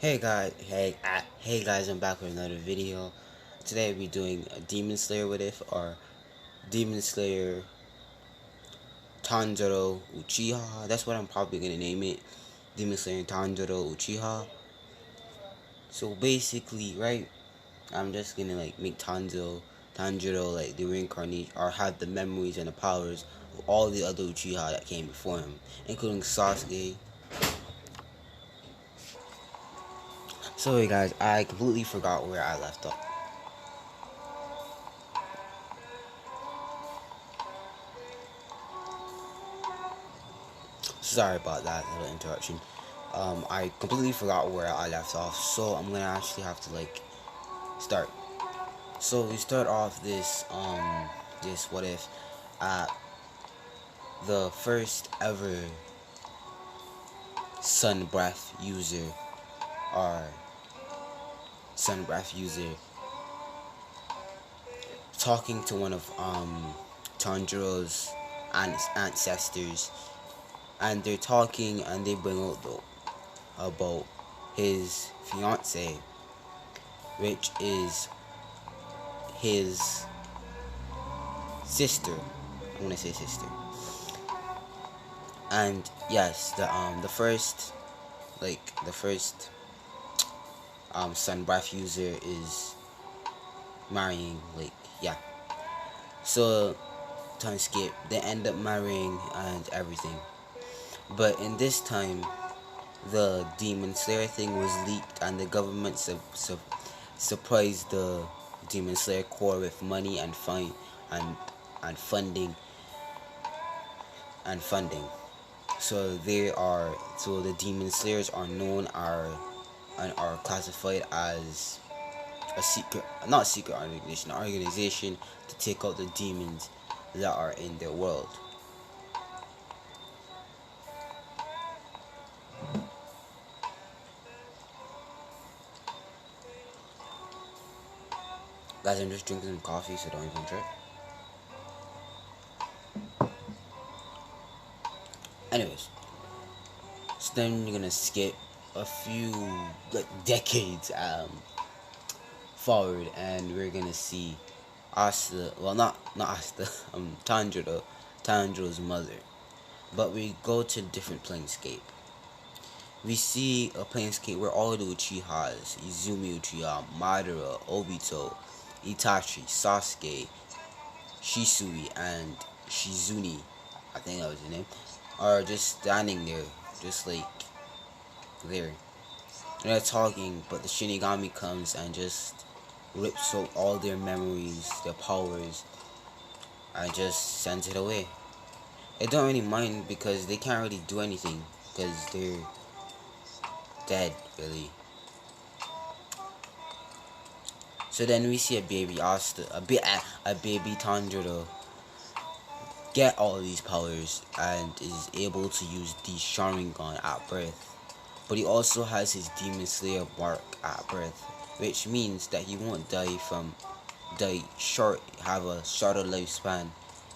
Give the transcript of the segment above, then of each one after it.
Hey guys, I'm back with another video. Today we're doing a Demon Slayer What If, or Demon Slayer Tanjiro Uchiha. That's what I'm probably gonna name it. Demon Slayer Tanjiro Uchiha. So basically, right, I'm just gonna like make Tanjiro like the reincarnation, or have the memories and the powers of all the other Uchiha that came before him, including Sasuke. Sorry guys, I completely forgot where I left off. Sorry about that little interruption. I completely forgot where I left off, so I'm gonna actually have to like start. So we start off this what if at the first ever sun breath user, or sun breath user, talking to one of Tanjiro's ancestors, and they're talking and they bring out about his fiance, which is his sister. I'm gonna say sister. And yes, the first sun breath user is marrying, like, yeah. So time skip, they end up marrying and everything. But in this time, the Demon Slayer thing was leaked, and the government surprised the Demon Slayer Corps with money and and and funding funding. So the Demon Slayers are known are and are classified as a secret, not a secret organization, an organization to take out the demons that are in their world. Guys, I'm just drinking some coffee, so don't even trip. Anyways, so then you're gonna skip a few like decades forward, and we're gonna see Asta. Well, not Asta. Tanjiro's mother. But we go to a different planescape. We see a planescape where all the Uchihas, Izumi Uchiha, Madara, Obito, Itachi, Sasuke, Shisui, and Shizuni, I think that was his name, are just standing there, just like there. They're talking, but the Shinigami comes and just rips out all their memories, their powers, and just sends it away. They don't really mind because they can't really do anything because they're dead, really. So then we see a baby Asta, a baby Tanjiro get all these powers and is able to use the Sharingan at birth. But he also has his Demon Slayer mark at birth, which means that he won't have a shorter lifespan.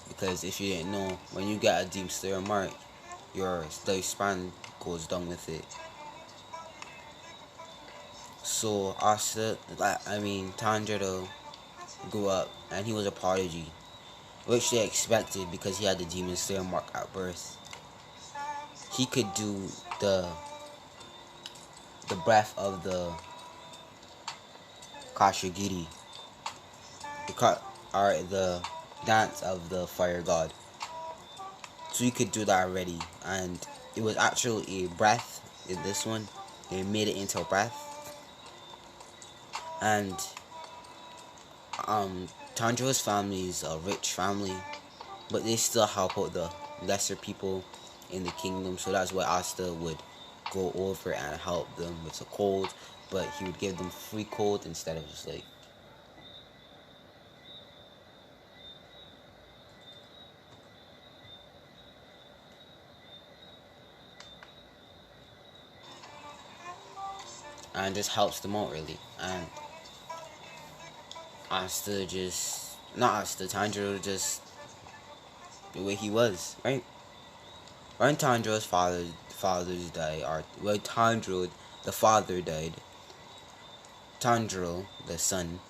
Because if you didn't know, when you get a Demon Slayer mark, your lifespan goes down with it. So Tanjiro grew up and he was a prodigy, which they expected because he had the Demon Slayer mark at birth. He could do the breath of the Kashigiri, or the dance of the fire god. So he could do that already, and it was actually a breath in this one. They made it into a breath, and Tanjiro's family is a rich family, but they still help out the lesser people in the kingdom. So that's why Asta would go over and help them with the cold, but he would give them free cold instead of just like. And just helps them out, really. And Tanjiro just the way he was, right? When Tanjiro's fathers die, or when Tanjiro the father died, Tanjiro, the son,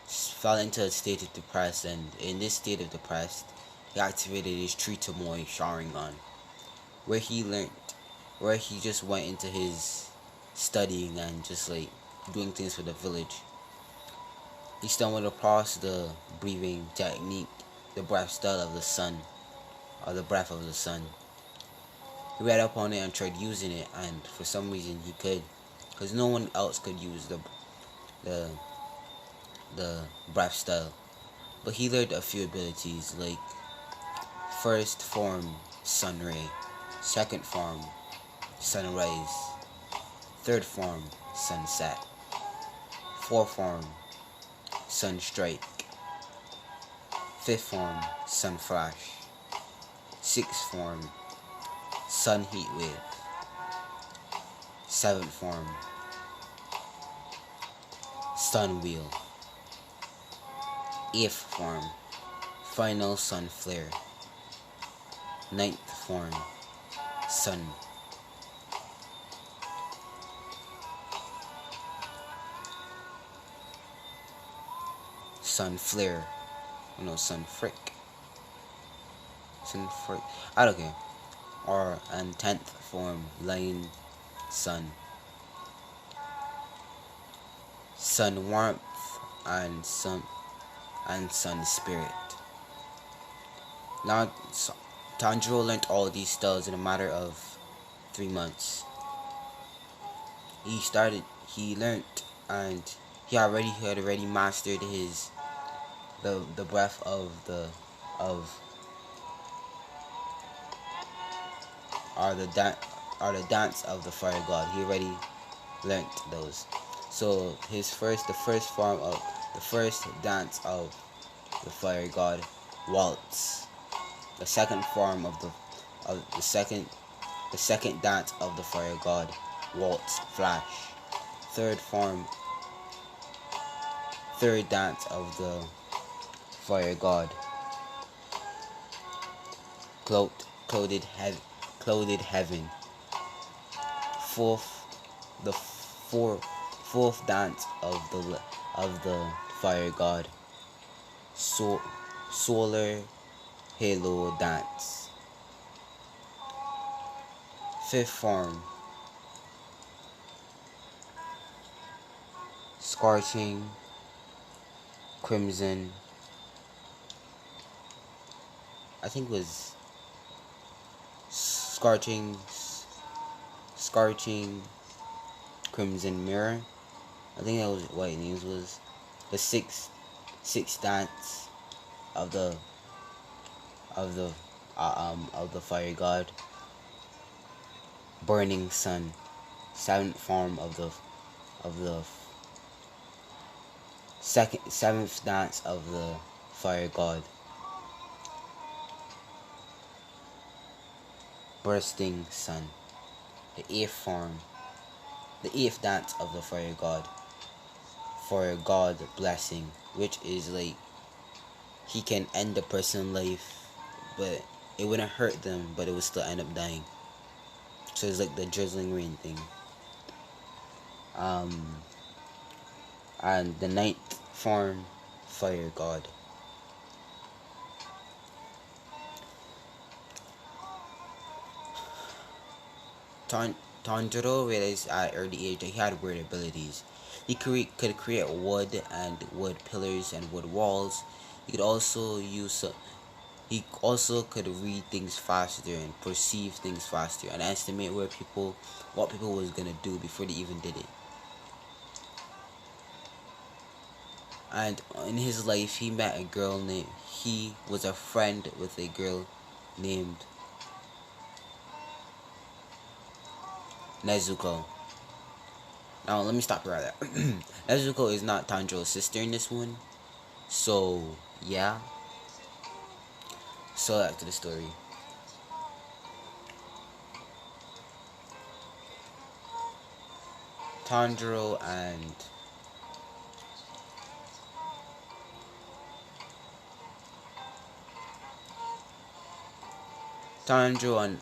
fell into a state of depression, and in this state of depression, he activated his Tritomoy Sharingan, where he learned, where he just went into his studying and just like doing things for the village. He stumbled across the breathing technique, the breath style of the sun, or the breath of the sun. He read up on it and tried using it, and for some reason he could, because no one else could use the the breath style. But he learned a few abilities like first form sun ray, second form sunrise, third form sunset, fourth form sun strike, fifth form sun flash, sixth form sun heat wave, seventh form sun wheel, eighth form final sun flare, ninth form sun flare, no, sun frick, I don't care, or and 10th form lion sun warmth, and sun spirit. Now Tanjiro learned all these spells in a matter of 3 months. He learned, and he had already mastered the breath of the dance of the fire god. He already learned those. So the first dance of the fire god, waltz. The second form of the second dance of the fire god, waltz, flash. Third dance of the fire god, clouded heaven. Fourth dance of the fire god, solar halo dance. Fifth form, scorching crimson, I think it was scorching crimson mirror. I think that was what it names was. The sixth dance of the fire god, burning sun. Seventh form of the seventh dance of the fire god, bursting sun. The eighth dance of the fire god blessing, which is like he can end a person's life, but it wouldn't hurt them, but it would still end up dying. So it's like the drizzling rain thing. And the ninth form, fire god. Tanjiro realized at an early age that he had weird abilities. He could create wood and wood pillars and wood walls. He also could read things faster and perceive things faster and estimate what people was gonna do before they even did it. And in his life, he was a friend with a girl named Nezuko. Now let me stop you right there. Nezuko is not Tanjiro's sister in this one, so yeah. So back to the story. Tanjiro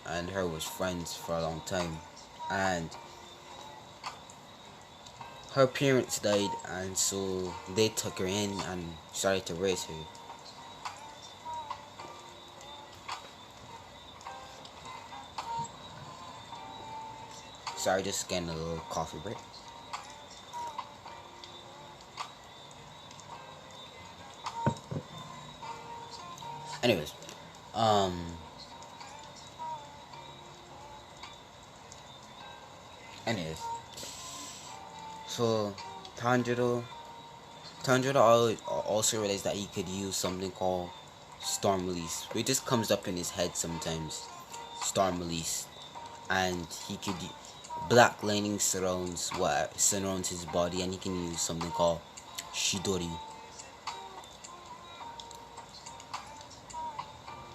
and her was friends for a long time, and her parents died, and so they took her in and started to raise her. Sorry, just getting a little coffee break. Anyways, um, anyways, so Tanjiro, also realized that he could use something called storm release. It just comes up in his head sometimes. Storm release, and he could black lightning surrounds his body, and he can use something called Shidori.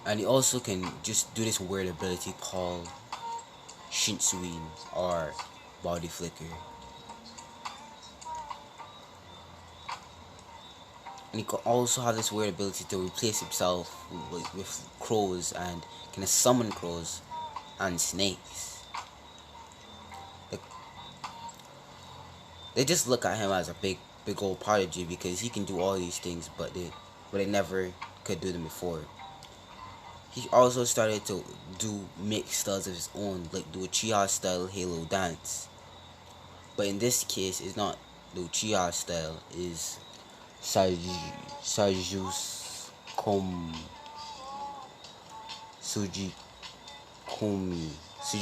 And he also can just do this weird ability called Shinsuin, or body flicker. And he can also have this weird ability to replace himself with crows, and can summon crows and snakes. They just look at him as a big old prodigy because he can do all these things, but they never could do them before. He also started to make styles of his own, like the Uchiha style Halo dance. But in this case, it's not the Uchiha style, is Sajus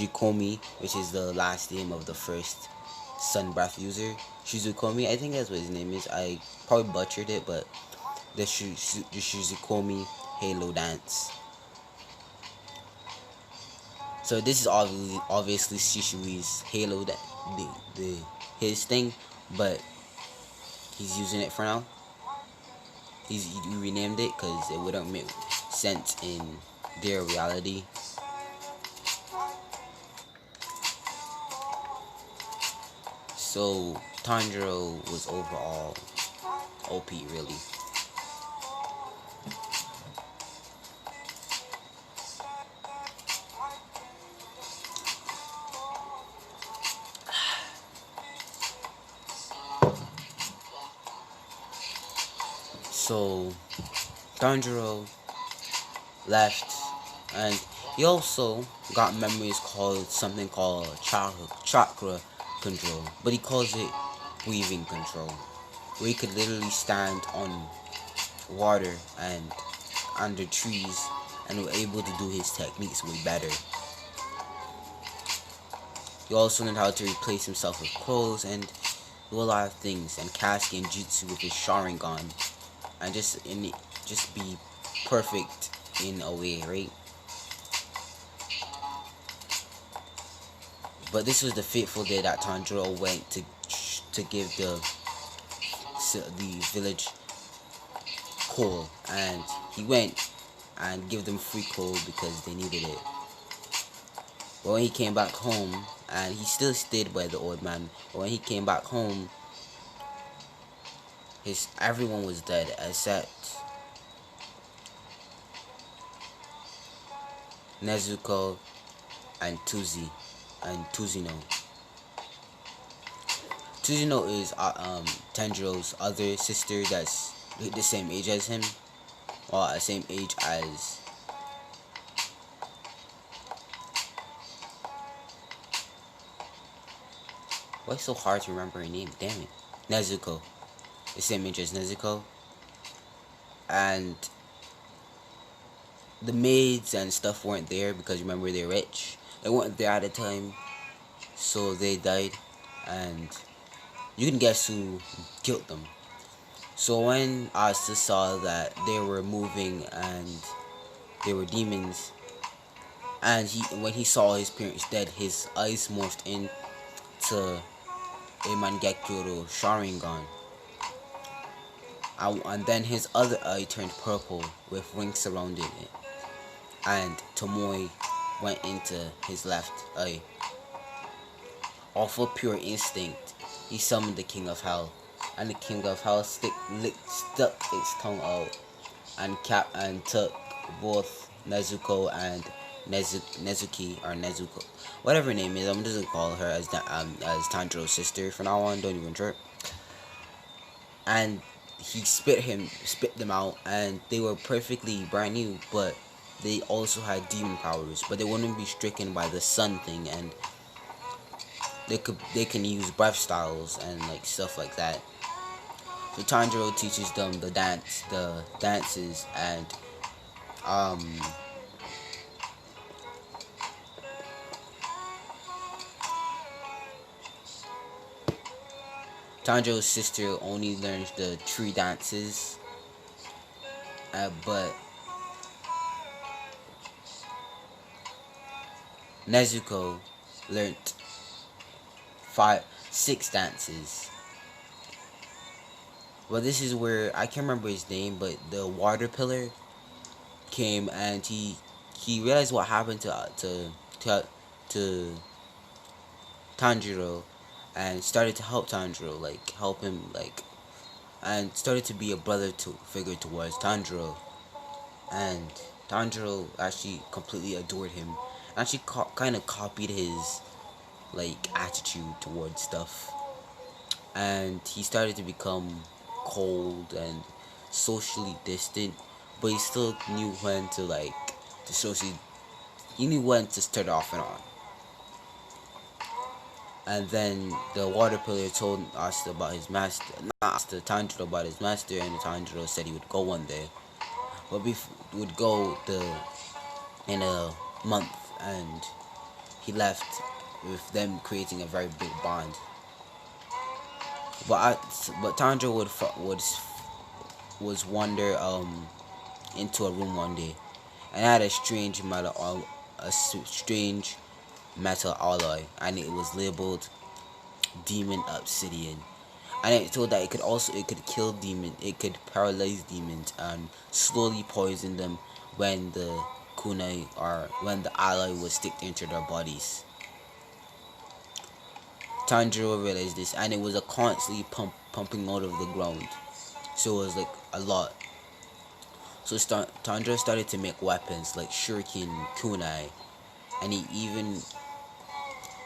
Sujikomi, which is the last name of the first Sun Breath user. Shizukomi, I think that's what his name is. I probably butchered it, but the Shizukomi Halo dance. So this is obviously Shishui's Halo, that his thing, but he's using it for now. He renamed it because it wouldn't make sense in their reality. So Tanjiro was overall OP, really. So Tanjiro left, and he also got memories called something called chakra control, but he calls it breathing control, where he could literally stand on water and under trees and were able to do his techniques way better. He also learned how to replace himself with clothes and do a lot of things, and cast genjutsu with his Sharingan, and just be perfect in a way, right? But this was the fateful day that Tanjiro went to give the village coal, and he went and give them free coal because they needed it. But when he came back home, and he still stayed by the old man, but when he came back home, everyone was dead except Nezuko and Tuzino. Tuzino is Tanjiro's other sister that's the same age as him, or the same age as why it's so hard to remember her name? Damn it, Nezuko. The same age as Nezuko, and the maids and stuff weren't there because remember they're rich. They weren't there at the time, so they died, and you can guess who killed them. So when Asta saw that they were moving and they were demons, and when he saw his parents dead, his eyes morphed into a Mangekyo Sharingan. And then his other eye turned purple with rings surrounding it, and Tomoe went into his left eye. Off of pure instinct, he summoned the King of Hell, and the King of Hell stuck its tongue out and took both Nezuko and Nezuki, or Nezuko, whatever her name is. I'm just gonna call her as Tanjiro's sister for now on. Don't even trip. and he spit them out, and they were perfectly brand new, but they also had demon powers, but they wouldn't be stricken by the sun thing, and they can use breath styles and like stuff like that. So Tanjiro teaches them the dances, and um Tanjiro's sister only learns the tree dances, but Nezuko learned six dances. Well, this is where I can't remember his name, but the water pillar came, and he realized what happened to to Tanjiro, and started to help Tanjiro, like help him, like, and started to be a brother to figure towards Tanjiro, and Tanjiro actually completely adored him, actually kind of copied his like attitude towards stuff, and he started to become cold and socially distant, but he still knew when to like to socially he knew when to start off and on. And then the water pillar told us about his master, not us, the Tanjiro about his master, and the Tanjiro said he would go one day, but would go in a month, and he left with them creating a very big bond. But Tanjiro was wander into a room one day, and had a strange metal alloy, and it was labeled demon obsidian, and it told that it could kill demon, it could paralyze demons and slowly poison them when the kunai, or when the alloy was stick into their bodies. Tanjiro realized this, and it was a constantly pumping out of the ground, so it was like a lot. So Tanjiro started to make weapons like shuriken, kunai, and he even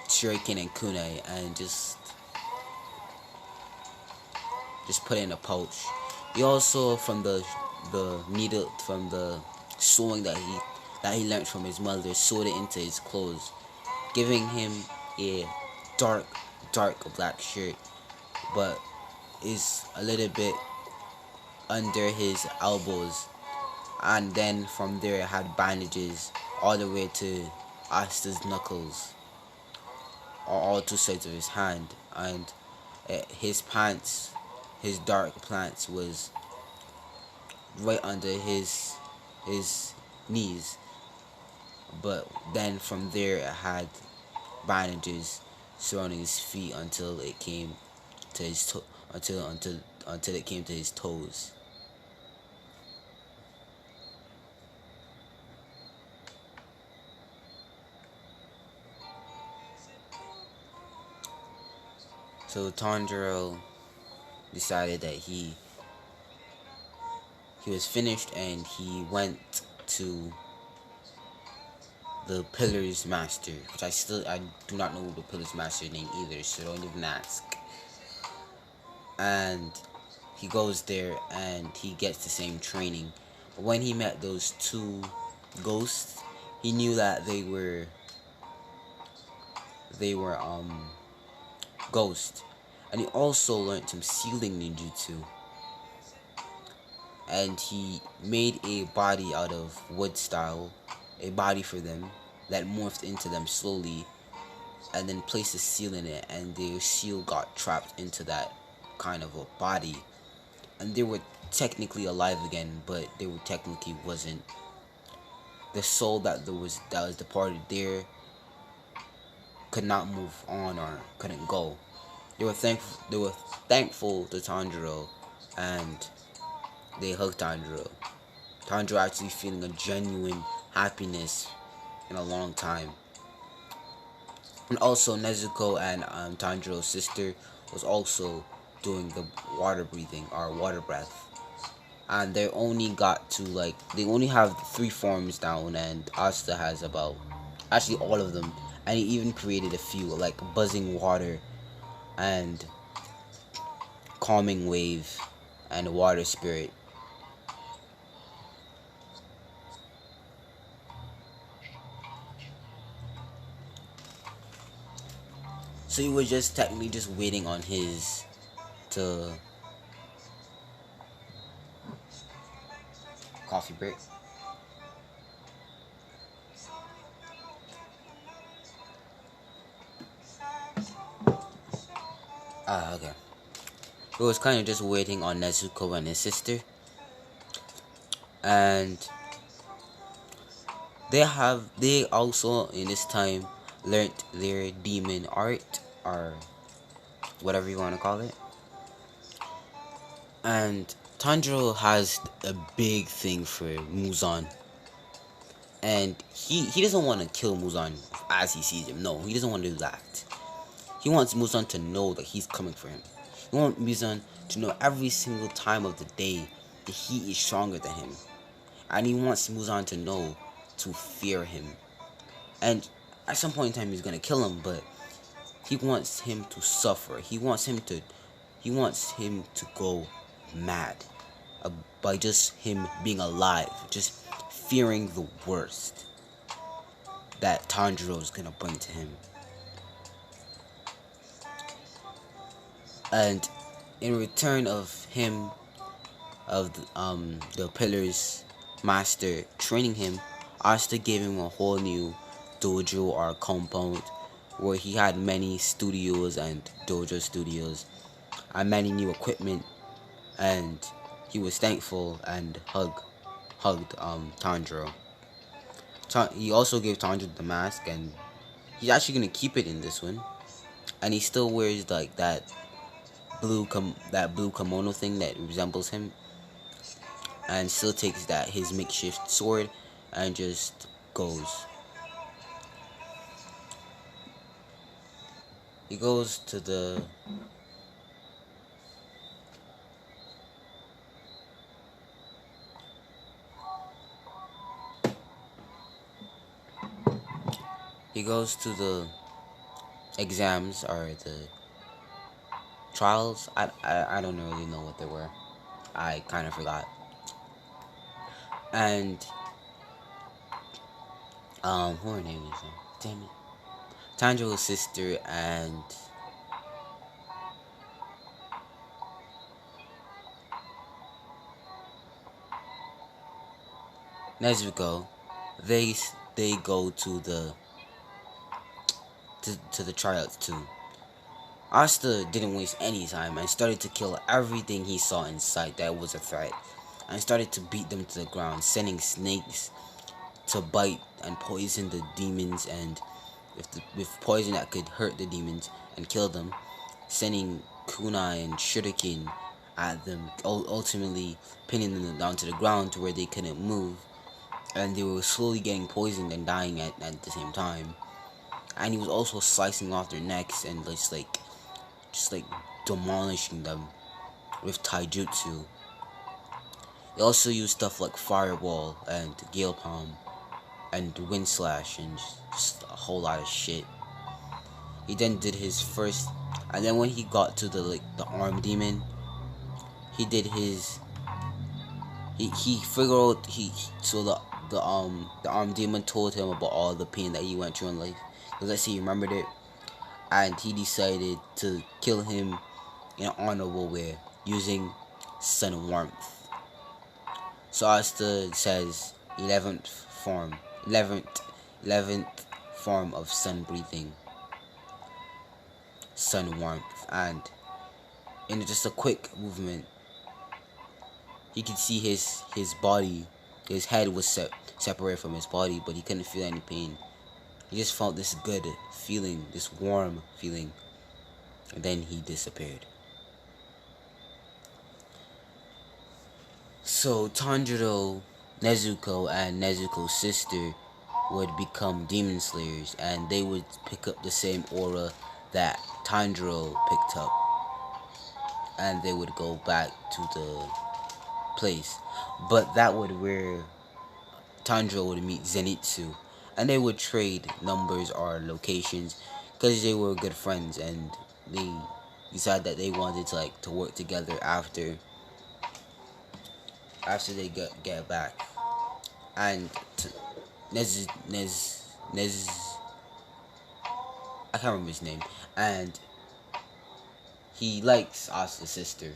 shuriken and kunai, and just put it in a pouch. He also, from the needle, from the sewing that he learned from his mother, sewed it into his clothes, giving him a dark black shirt, but is a little bit under his elbows, and then from there it had bandages all the way to Asta's knuckles, or all two sides of his hand, and his pants, his dark pants was right under his knees, but then from there it had bandages surrounding his feet until it came to his until it came to his toes. So Tanjiro decided that he was finished, and he went to the Pillar's Master, which I do not know the Pillar's Master name either, so don't even ask. And he goes there, and he gets the same training. But when he met those two ghosts, he knew that they were ghosts. And he also learned some sealing ninjutsu. And he made a body out of wood style, a body for them that morphed into them slowly, and then placed a seal in it, and the seal got trapped into that kind of a body, and they were technically alive again, but they were technically wasn't. The soul that was departed there could not move on, or couldn't go. They were thankful to Tanjiro, and they hugged Tanjiro. Tanjiro actually feeling a genuine happiness in a long time. And also Nezuko and Tanjiro's sister was also doing the water breathing, or water breath. And they only got to they only have three forms down, and Asta has about, actually all of them, and he even created a few like buzzing water and calming wave, and water spirit. So he was just technically just waiting on his to coffee break. Ah, okay. He was kind of just waiting on Nezuko and his sister, and they also in this time learned their demon art, or whatever you want to call it. And Tanjiro has a big thing for Muzan, and he doesn't want to kill Muzan as he sees him. No, he doesn't want to do that. He wants Muzan to know that he's coming for him. He wants Muzan to know every single time of the day that he is stronger than him, and he wants Muzan to know to fear him. And at some point in time, he's gonna kill him, but he wants him to suffer. He wants him to go mad by just him being alive, just fearing the worst that Tanjiro is gonna bring to him. And in return of him, of the Pillar's master training him, Asta gave him a whole new dojo or compound where he had many studios and dojo studios and many new equipment, and he was thankful and hugged Tanjiro. He also gave Tanjiro the mask, and he's actually gonna keep it in this one, and he still wears like that blue kimono thing that resembles him, and still takes that his makeshift sword and just goes. He goes to the exams, or the trials. I don't really know what they were. I kind of forgot. And who her name is? Damn it. Tanjiro's sister and Nezuko, they go to the tryouts too. Asta didn't waste any time and started to kill everything he saw in sight that was a threat, and started to beat them to the ground, sending snakes to bite and poison the demons, and with poison that could hurt the demons and kill them, sending kunai and shuriken at them, ultimately pinning them down to the ground to where they couldn't move, and they were slowly getting poisoned and dying at the same time. And he was also slicing off their necks and just like demolishing them with taijutsu. He also used stuff like fireball and gale palm and wind slash and just a whole lot of shit. He then did his first, and then when he got to the arm demon, he did his. He figured out so the arm demon told him about all the pain that he went through in life. Let's say he remembered it, and he decided to kill him in an honorable way using sun warmth. So Asta says 11th form of sun breathing, sun warmth, and in just a quick movement, he could see his body, his head was separated from his body, but he couldn't feel any pain. He just felt this good feeling, this warm feeling, and then he disappeared. So Tanjiro, Nezuko, and Nezuko's sister would become demon slayers, and they would pick up the same aura that Tanjiro picked up, and they would go back to the place. But that would where Tanjiro would meet Zenitsu, and they would trade numbers or locations because they were good friends, and decided that they wanted to like to work together after they get back. And Nez I can't remember his name, and he likes Asuka's sister.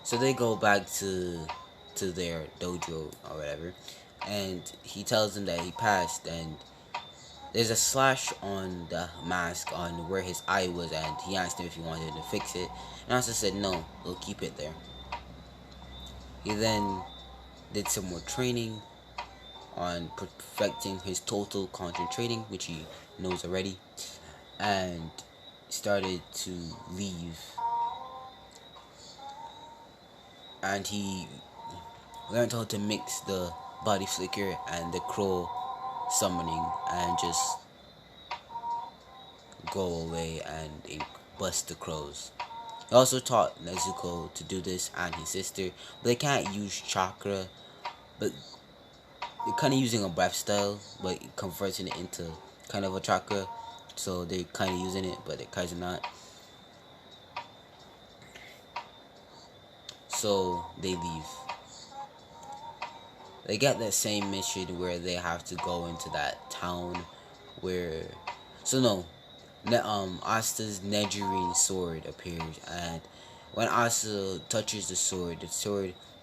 So they go back to their dojo or whatever, and he tells them that he passed, and there's a slash on the mask on where his eye was, and he asked him if he wanted to fix it, and Asuka said no, we'll keep it there. He then did some more training on perfecting his total concentrating, which he knows already, and started to leave. And he learned how to mix the body flicker and the crow summoning and just go away and bust the crows. He also taught Nezuko to do this and his sister, but they can't use chakra, but they're kind of using a breath style, but converting it into kind of a chakra, so they're kind of using it, but they're kind of not. So they leave. They get that same mission where they have to go into that town where, Asta's Negerine sword appears, and when Asta touches the sword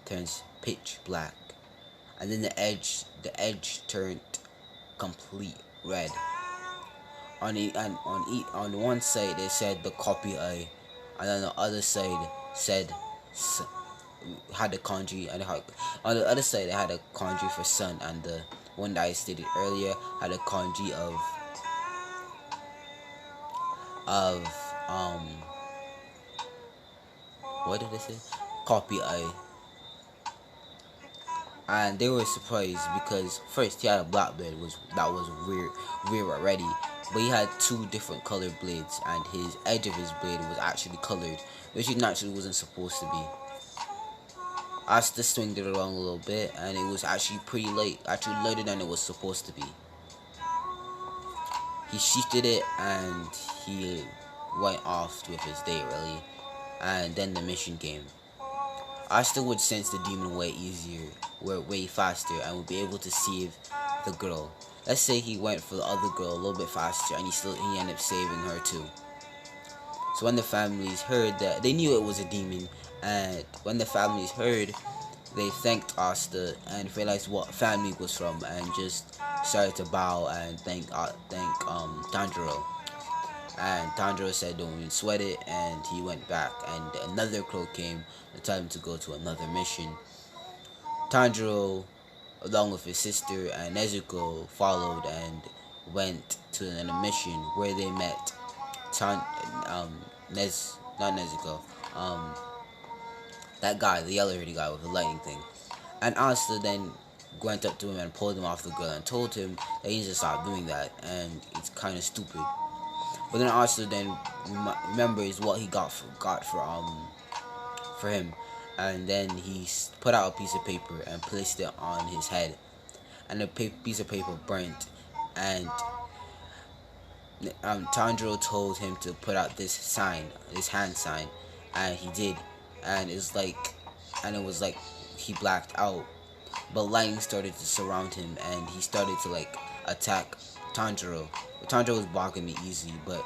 turns pitch black, and then the edge turned complete red. On one side it said the copy eye, and on the other side said had the kanji, and on the other side it had a kanji for sun, and the one that I stated earlier had a kanji of what did I say? Copy eye. And they were surprised because first he had a black blade that was weird already, but he had two different colored blades, and his edge of his blade was actually colored, which it naturally wasn't supposed to be. Asta swinged it around a little bit, and it was actually pretty light, actually lighter than it was supposed to be. He sheathed it and he went off with his day really, and then the mission came. Asta would sense the demon way easier, way faster, and would be able to save the girl. Let's say he went for the other girl a little bit faster, and he ended up saving her too. So when the families heard that, they knew it was a demon, and when the families heard, they thanked Asta and realized what family was from, and just started to bow and thank Tanjiro. And Tanjiro said don't even sweat it, and he went back, and another crow came and told him to go to another mission. Tanjiro, along with his sister and Nezuko, followed and went to another mission where they met not Nezuko, that guy, the yellow haired guy with the lightning thing. And Asta then went up to him and pulled him off the girl and told him that he needs to stop doing that, and it's kind of stupid. But then Asta then remembers what he got for him, and then he put out a piece of paper and placed it on his head, and the piece of paper burnt, and Tanjiro told him to put out this hand sign, and he did, and it was like he blacked out, but lightning started to surround him, and he started to like attack Tanjiro. Tanjiro was blocking me easy, but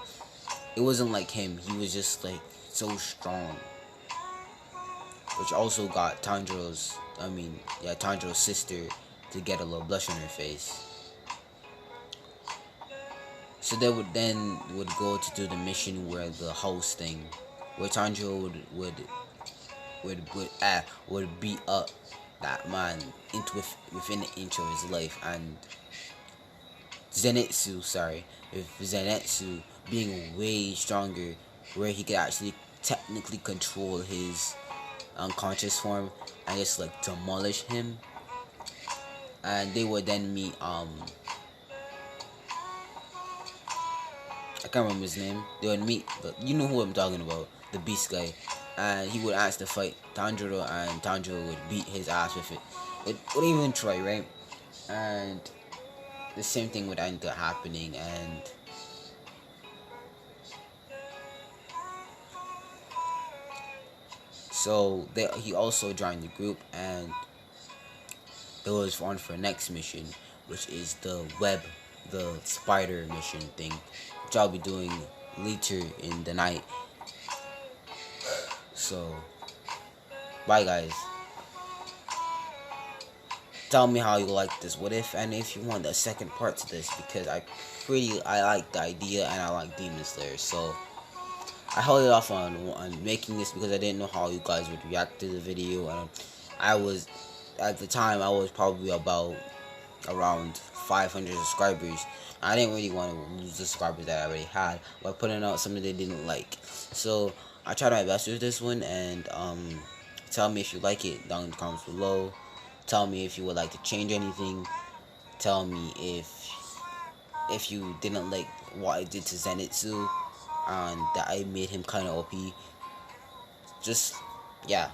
it wasn't like him. He was just like so strong, which also got Tanjiro's sister to get a little blush on her face. So they would go to do the mission where the house thing, where Tanjiro would beat up that man within an inch of his life, and with Zenitsu being way stronger, where he could actually technically control his unconscious form and just like demolish him. And they would then meet I can't remember his name. They would meet, but you know who I'm talking about, the beast guy, and he would ask to fight Tanjiro, and Tanjiro would beat his ass with it. It wouldn't even try, right? And the same thing would end up happening, and so he also joined the group, and it was on for next mission, which is the spider mission thing, which I'll be doing later in the night. So, bye guys. Tell me how you like this. What if, and if you want a second part to this, because I like the idea and I like Demon Slayer. So I held it off on making this because I didn't know how you guys would react to the video, and I was at the time I was probably about around 500 subscribers. I didn't really want to lose the subscribers that I already had by putting out something they didn't like. So I tried my best with this one, and tell me if you like it down in the comments below. Tell me if you would like to change anything. Tell me if you didn't like what I did to Zenitsu and that I made him kind of OP. Just, yeah.